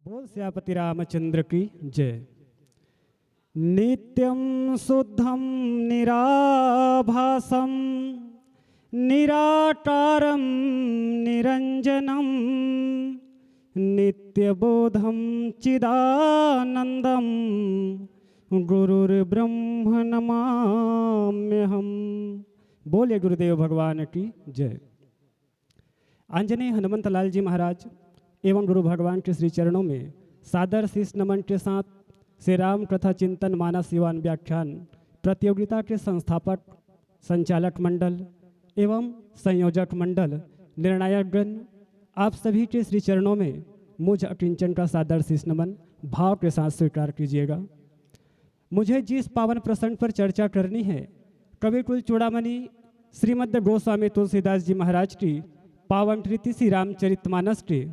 बोल सियापति रामचंद्र की जय। नित्यं शुद्धं निराभासं निराकारं निरंजनं नित्यबोधं चिदानंदं गुरुर्ब्रह्म नमाम्यहम्। बोले गुरुदेव भगवान की जय। आंजनेय हनुमंत लाल जी महाराज एवं गुरु भगवान के श्री चरणों में सादर शीश नमन के साथ श्री राम कथा चिंतन मानस युवान व्याख्यान प्रतियोगिता के संस्थापक, संचालक मंडल एवं संयोजक मंडल, निर्णायकगण, आप सभी के श्री चरणों में मुझ अकिंचन का सादर शीश नमन भाव के साथ स्वीकार कीजिएगा। मुझे जिस पावन प्रसंग पर चर्चा करनी है, कवि कुल चूड़ामणि श्रीमद् गोस्वामी तुलसीदास जी महाराज की पावन कृति श्री रामचरितमानस के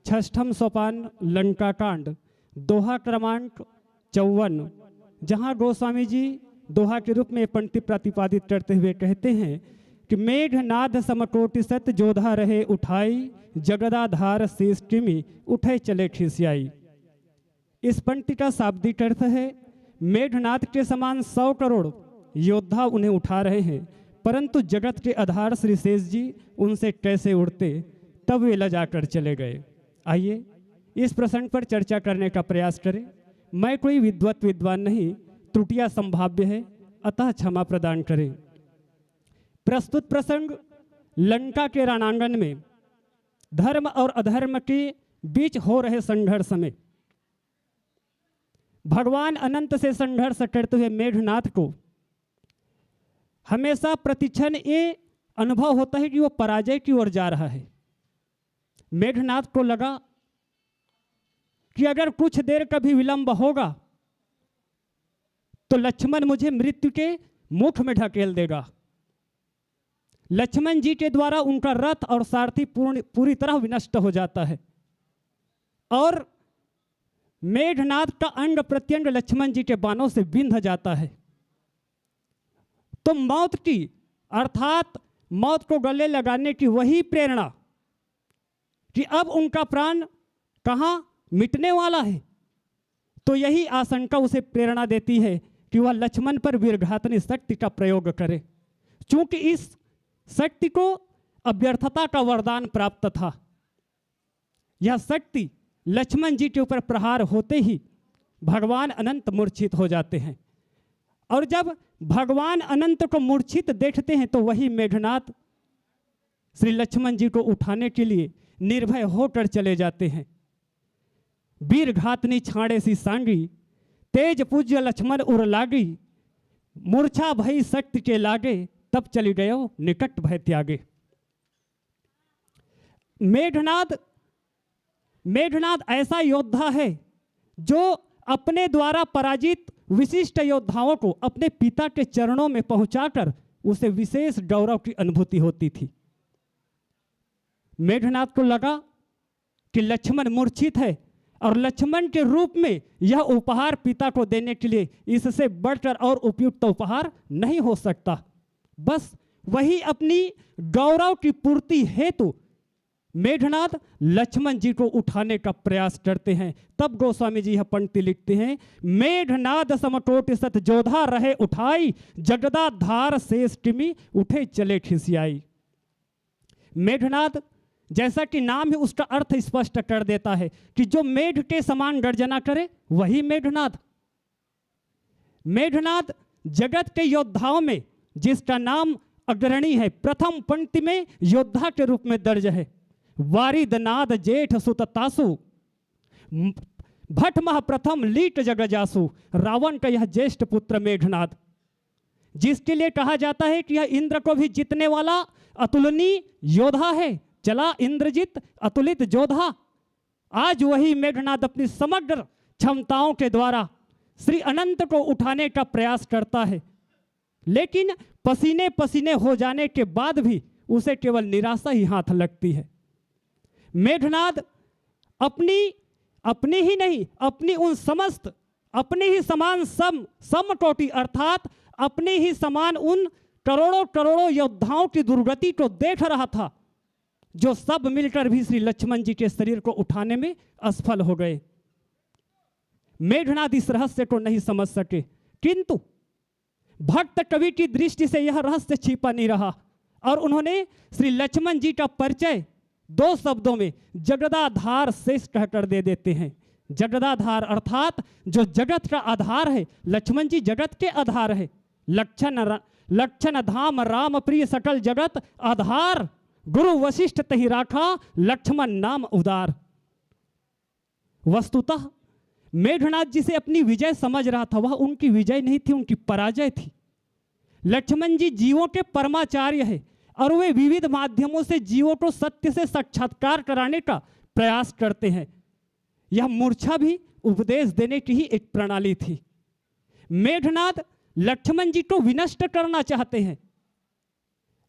6ठम सोपान लंका कांड दोहा क्रमांक 54, जहाँ गोस्वामी जी दोहा के रूप में पंक्ति प्रतिपादित करते हुए कहते हैं कि मेघनाद समकोटि सत जोधा रहे उठाई जगदाधार शेष किमी उठे चले खिसियाई। इस पंक्ति का शाब्दिक अर्थ है मेघनाद के समान 100 करोड़ योद्धा उन्हें उठा रहे हैं, परंतु जगत के आधार श्री शेष जी उनसे कैसे उड़ते, तब वे लजाकर चले गए। आइए इस प्रसंग पर चर्चा करने का प्रयास करें। मैं कोई विद्वान नहीं, त्रुटियां संभाव्य है, अतः क्षमा प्रदान करें। प्रस्तुत प्रसंग लंका के रणांगन में धर्म और अधर्म के बीच हो रहे संघर्ष में भगवान अनंत से संघर्ष करते हुए मेघनाथ को हमेशा प्रतिक्षण ये अनुभव होता है कि वो पराजय की ओर जा रहा है। मेघनाथ को लगा कि अगर कुछ देर कभी विलंब होगा तो लक्ष्मण मुझे मृत्यु के मुख में ढकेल देगा। लक्ष्मण जी के द्वारा उनका रथ और सारथी पूरी तरह विनष्ट हो जाता है और मेघनाथ का अंग प्रत्यंग लक्ष्मण जी के बाणों से बिंध जाता है। तो मौत की अर्थात मौत को गले लगाने की वही प्रेरणा कि अब उनका प्राण कहाँ मिटने वाला है, तो यही आशंका उसे प्रेरणा देती है कि वह लक्ष्मण पर वीरघातनी शक्ति का प्रयोग करे। चूंकि इस शक्ति को अव्यर्थता का वरदान प्राप्त था, यह शक्ति लक्ष्मण जी के ऊपर प्रहार होते ही भगवान अनंत मूर्छित हो जाते हैं। और जब भगवान अनंत को मूर्छित देखते हैं तो वही मेघनाथ श्री लक्ष्मण जी को उठाने के लिए निर्भय होकर चले जाते हैं। वीर घातनी छाड़े सी सांगी तेज पूज्य लक्ष्मण उर लागी मूर्छा भई शक्ति के लागे तब चली गयो निकट भय त्यागे। मेघनाथ ऐसा योद्धा है जो अपने द्वारा पराजित विशिष्ट योद्धाओं को अपने पिता के चरणों में पहुंचाकर उसे विशेष गौरव की अनुभूति होती थी। मेघनाथ को लगा कि लक्ष्मण मूर्छित है और लक्ष्मण के रूप में यह उपहार पिता को देने के लिए इससे बढ़कर और उपयुक्त उपहार नहीं हो सकता। बस वही अपनी गौरव की पूर्ति हेतु मेघनाथ लक्ष्मण जी को उठाने का प्रयास करते हैं। तब गोस्वामी जी यह पंक्ति लिखते हैं, मेघनाद समकोटि सत जोधा रहे उठाई जगदाधार शेष किमी उठे चले खिसियाई। मेघनाद जैसा कि नाम ही उसका अर्थ स्पष्ट कर देता है कि जो मेघ के समान गर्जना करे वही मेघनाद। मेघनाद जगत के योद्धाओं में जिसका नाम अग्रणी है, प्रथम पंक्ति में योद्धा के रूप में दर्ज है। वारिदनाद जेठ सुत तासु भट मह प्रथम लीट जगजासु। रावण का यह ज्येष्ठ पुत्र मेघनाद, जिसके लिए कहा जाता है कि यह इंद्र को भी जीतने वाला अतुलनीय योद्धा है। चला इंद्रजित अतुलित जोधा। आज वही मेघनाद अपनी समग्र क्षमताओं के द्वारा श्री अनंत को उठाने का प्रयास करता है, लेकिन पसीने पसीने हो जाने के बाद भी उसे केवल निराशा ही हाथ लगती है। मेघनाद अपनी ही नहीं, अपनी उन समस्त अपने ही समान समकोटि अर्थात अपने ही समान उन करोड़ों करोड़ों योद्धाओं की दुर्गति को देख रहा था, जो सब मिलकर भी श्री लक्ष्मण जी के शरीर को उठाने में असफल हो गए। मेघनाद इस रहस्य को नहीं समझ सके, किंतु भक्त कवि की दृष्टि से यह रहस्य छिपा नहीं रहा और उन्होंने श्री लक्ष्मण जी का परिचय 2 शब्दों में जगदाधार शेष कहकर दे देते हैं। जगदाधार अर्थात जो जगत का आधार है, लक्ष्मण जी जगत के आधार है। लक्षण धाम राम प्रिय सकल जगत आधार, गुरु वशिष्ठ तहि राखा लक्ष्मण नाम उदार। वस्तुतः मेघनाद जी से अपनी विजय समझ रहा था, वह उनकी विजय नहीं थी, उनकी पराजय थी। लक्ष्मण जी जीवों के परमाचार्य है और वे विविध माध्यमों से जीवों को सत्य से साक्षात्कार कराने का प्रयास करते हैं। यह मूर्छा भी उपदेश देने की ही एक प्रणाली थी। मेघनाद लक्ष्मण जी को विनष्ट करना चाहते हैं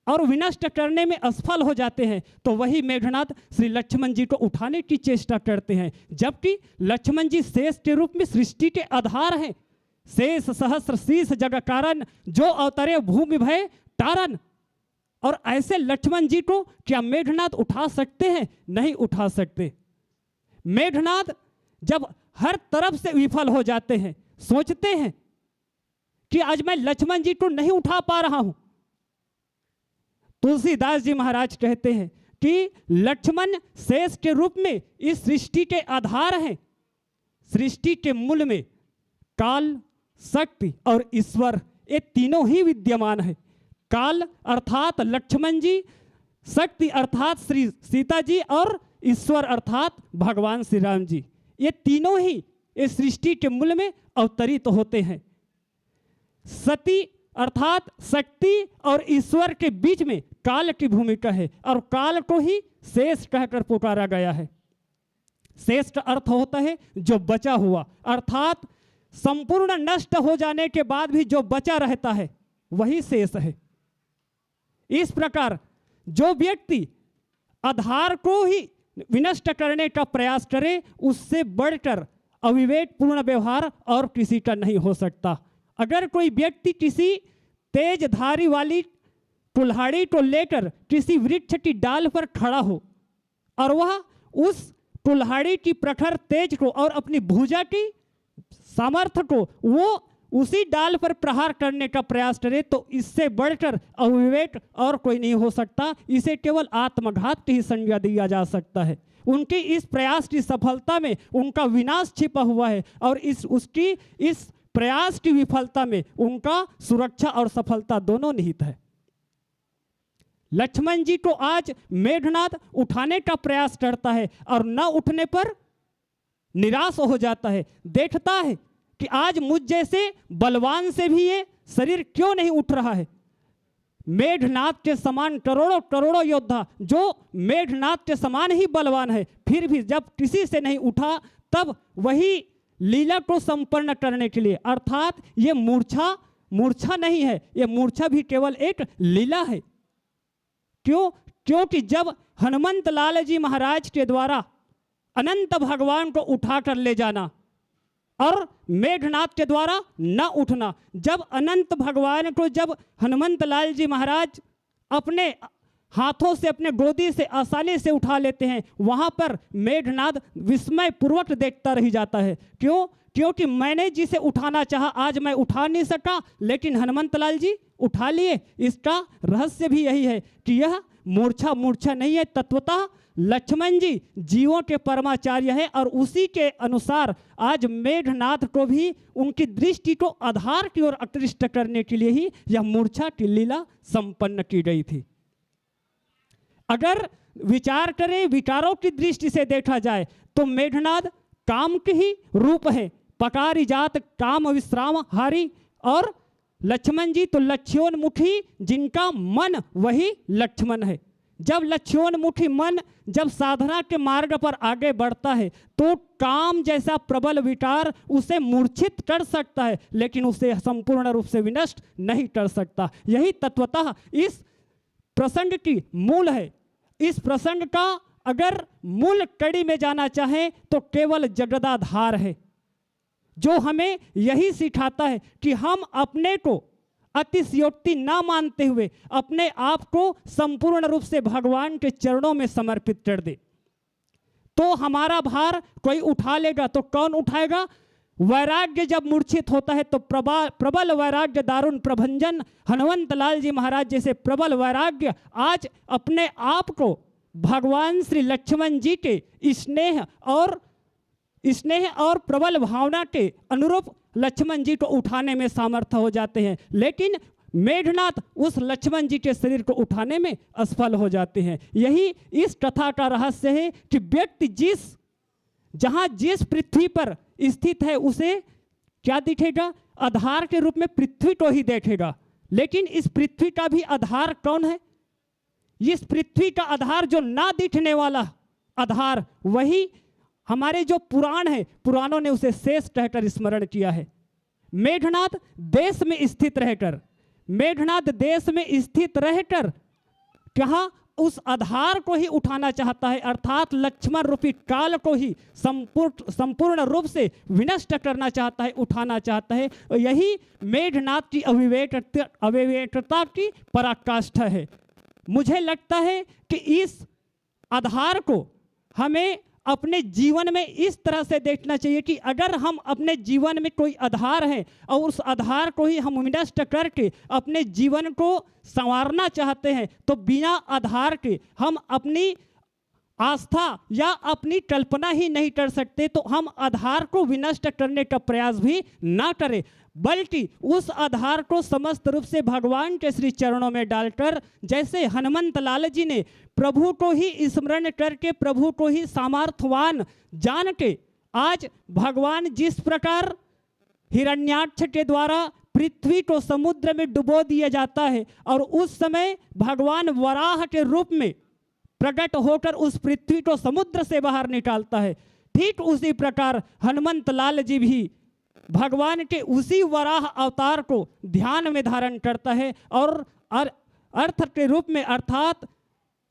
और विनष्ट करने में असफल हो जाते हैं, तो वही मेघनाद श्री लक्ष्मण जी को उठाने की चेष्टा करते हैं, जबकि लक्ष्मण जी शेष के रूप में सृष्टि के आधार हैं। शेष सहस्र शीस जग कारण, जो अवतरे भूमि भय तारन। और ऐसे लक्ष्मण जी को क्या मेघनाद उठा सकते हैं? नहीं उठा सकते। मेघनाद जब हर तरफ से विफल हो जाते हैं, सोचते हैं कि आज मैं लक्ष्मण जी को नहीं उठा पा रहा हूं। तुलसीदास जी महाराज कहते हैं कि लक्ष्मण शेष के रूप में इस सृष्टि के आधार हैं। सृष्टि के मूल में काल, शक्ति और ईश्वर, ये तीनों ही विद्यमान है। काल अर्थात लक्ष्मण जी, शक्ति अर्थात श्री सीता जी और ईश्वर अर्थात भगवान श्री राम जी, ये तीनों ही इस सृष्टि के मूल में अवतरित होते हैं। सती अर्थात शक्ति और ईश्वर के बीच में काल की भूमिका है और काल को ही शेष कहकर पुकारा गया है। शेष का अर्थ होता है जो बचा हुआ, अर्थात संपूर्ण नष्ट हो जाने के बाद भी जो बचा रहता है वही शेष है। इस प्रकार जो व्यक्ति आधार को ही विनष्ट करने का प्रयास करे, उससे बढ़कर अविवेकपूर्ण व्यवहार और किसी का नहीं हो सकता। अगर कोई व्यक्ति किसी तेज धारी वाली कुल्हाड़ी को लेकर किसी वृक्ष की डाल पर खड़ा हो और वह उस कुल्हाड़ी की प्रखर तेज को और अपनी भुजा की सामर्थ्य को वो उसी डाल पर प्रहार करने का प्रयास करे, तो इससे बढ़कर अविवेक और कोई नहीं हो सकता। इसे केवल आत्मघात की ही संज्ञा दिया जा सकता है। उनकी इस प्रयास की सफलता में उनका विनाश छिपा हुआ है और इस प्रयास की विफलता में उनका सुरक्षा और सफलता दोनों निहित है। लक्ष्मण जी को आज मेघनाद उठाने का प्रयास करता है और न उठने पर निराश हो जाता है। देखता है कि आज मुझ जैसे बलवान से भी ये शरीर क्यों नहीं उठ रहा है। मेघनाद के समान करोड़ों करोड़ों योद्धा जो मेघनाद के समान ही बलवान है, फिर भी जब किसी से नहीं उठा, तब वही लीला को संपन्न करने के लिए, अर्थात ये मूर्छा नहीं है, ये मूर्छा भी केवल एक लीला है। क्योंकि जब हनुमंत लाल जी महाराज के द्वारा अनंत भगवान को उठाकर ले जाना और मेघनाद के द्वारा न उठना, जब अनंत भगवान को जब हनुमंत लाल जी महाराज अपने हाथों से, अपने गोदी से आसानी से उठा लेते हैं, वहां पर मेघनाद विस्मय पूर्वक देखता रह जाता है। क्योंकि मैंने जिसे उठाना चाहा आज मैं उठा नहीं सका, लेकिन हनुमंत लाल जी उठा लिए। इसका रहस्य भी यही है कि यह मूर्छा नहीं है, तत्वतः लक्ष्मण जी जीवों के परमाचार्य है और उसी के अनुसार आज मेघनाद को भी उनकी दृष्टि को आधार की ओर आकृष्ट करने के लिए ही यह मूर्छा की लीला संपन्न की गई थी। अगर विचार करें, विचारों की दृष्टि से देखा जाए तो मेघनाद काम के ही रूप है, पकारी जात काम विश्राम हारी, और लक्ष्मण जी तो लक्ष्योन्मुखी, जिनका मन वही लक्ष्मण है। जब लक्ष्योन्मुखी मन जब साधना के मार्ग पर आगे बढ़ता है तो काम जैसा प्रबल विकार उसे मूर्छित कर सकता है, लेकिन उसे संपूर्ण रूप से विनष्ट नहीं कर सकता। यही तत्वतः इस प्रसंग की मूल है। इस प्रसंग का अगर मूल कड़ी में जाना चाहे तो केवल जगदाधार है, जो हमें यही सिखाता है कि हम अपने को अतिशयोक्ति ना मानते हुए अपने आप को संपूर्ण रूप से भगवान के चरणों में समर्पित कर दे। तो हमारा भार कोई उठा लेगा तो कौन उठाएगा? वैराग्य जब मूर्छित होता है तो प्रबल वैराग्य दारुण प्रभंजन। हनुमंत लाल जी महाराज जैसे प्रबल वैराग्य आज अपने आप को भगवान श्री लक्ष्मण जी के स्नेह और प्रबल भावना के अनुरूप लक्ष्मण जी को उठाने में सामर्थ्य हो जाते हैं, लेकिन मेघनाथ उस लक्ष्मण जी के शरीर को उठाने में असफल हो जाते हैं। यही इस कथा का रहस्य है कि व्यक्ति जहाँ जिस पृथ्वी पर स्थित है उसे क्या दिखेगा? आधार के रूप में पृथ्वी को ही देखेगा। लेकिन इस पृथ्वी का भी आधार कौन है? इस पृथ्वी का आधार जो ना दिखने वाला आधार, वही हमारे जो पुराण है, पुराणों ने उसे शेष कहकर स्मरण किया है। मेघनाथ देश में स्थित रहकर कहाँ उस आधार को ही उठाना चाहता है, अर्थात लक्ष्मण रूपी काल को ही संपूर्ण रूप से विनष्ट करना चाहता है, उठाना चाहता है। यही मेघनाथ की अविवेकता की पराकाष्ठा है। मुझे लगता है कि इस आधार को हमें अपने जीवन में इस तरह से देखना चाहिए कि अगर हम अपने जीवन में कोई आधार है और उस आधार को ही हम विनष्ट करके अपने जीवन को संवारना चाहते हैं, तो बिना आधार के हम अपनी आस्था या अपनी कल्पना ही नहीं कर सकते। तो हम आधार को विनष्ट करने का प्रयास भी ना करें, बल्कि उस आधार को समस्त रूप से भगवान के श्री चरणों में डालकर, जैसे हनुमंत लाल जी ने प्रभु को ही स्मरण करके प्रभु को ही सामर्थ्यवान जान के, आज भगवान जिस प्रकार हिरण्याक्ष के द्वारा पृथ्वी को समुद्र में डुबो दिया जाता है और उस समय भगवान वराह के रूप में प्रकट होकर उस पृथ्वी को समुद्र से बाहर निकालता है, ठीक उसी प्रकार हनुमंत लाल जी भी भगवान के उसी वराह अवतार को ध्यान में धारण करता है और अर्थ के रूप में, अर्थात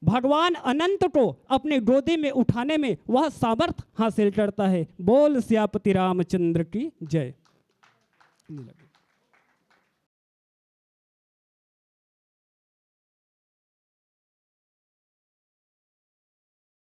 भगवान अनंत को अपने गोदी में उठाने में वह सामर्थ्य हासिल करता है। बोल सियापति रामचंद्र की जय।